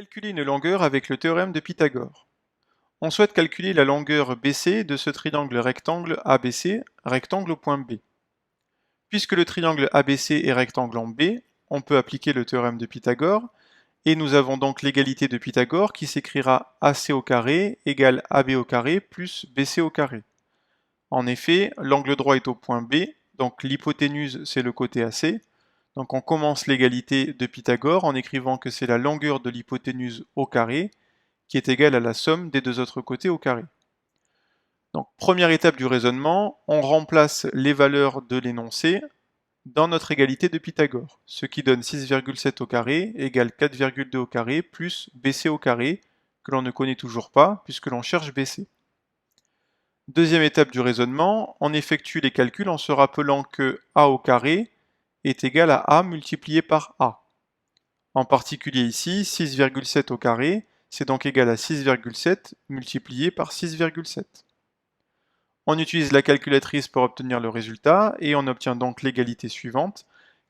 Calculer une longueur avec le théorème de Pythagore. On souhaite calculer la longueur BC de ce triangle rectangle ABC, rectangle au point B. Puisque le triangle ABC est rectangle en B, on peut appliquer le théorème de Pythagore, et nous avons donc l'égalité de Pythagore qui s'écrira AC au carré égale AB au carré plus BC au carré. En effet, l'angle droit est au point B, donc l'hypoténuse c'est le côté AC. Donc on commence l'égalité de Pythagore en écrivant que c'est la longueur de l'hypoténuse au carré qui est égale à la somme des deux autres côtés au carré. Donc première étape du raisonnement, on remplace les valeurs de l'énoncé dans notre égalité de Pythagore, ce qui donne 6,7 au carré égale 4,2 au carré plus BC au carré, que l'on ne connaît toujours pas puisque l'on cherche BC. Deuxième étape du raisonnement, on effectue les calculs en se rappelant que A au carré est égal à A multiplié par A. En particulier ici, 6,7 au carré, c'est donc égal à 6,7 multiplié par 6,7. On utilise la calculatrice pour obtenir le résultat et on obtient donc l'égalité suivante,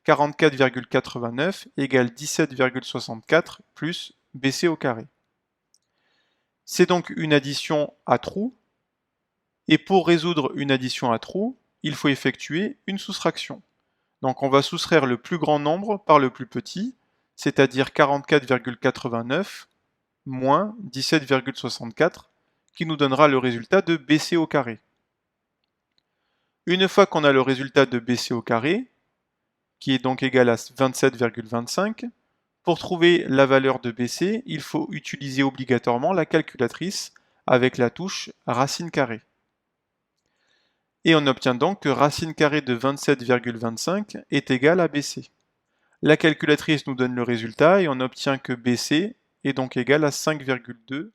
44,89 égale 17,64 plus BC au carré. C'est donc une addition à trous, et pour résoudre une addition à trous, il faut effectuer une soustraction. Donc on va soustraire le plus grand nombre par le plus petit, c'est-à-dire 44,89 moins 17,64, qui nous donnera le résultat de BC au carré. Une fois qu'on a le résultat de BC au carré, qui est donc égal à 27,25, pour trouver la valeur de BC, il faut utiliser obligatoirement la calculatrice avec la touche racine carrée. Et on obtient donc que racine carrée de 27,25 est égale à BC. La calculatrice nous donne le résultat et on obtient que BC est donc égal à 5,2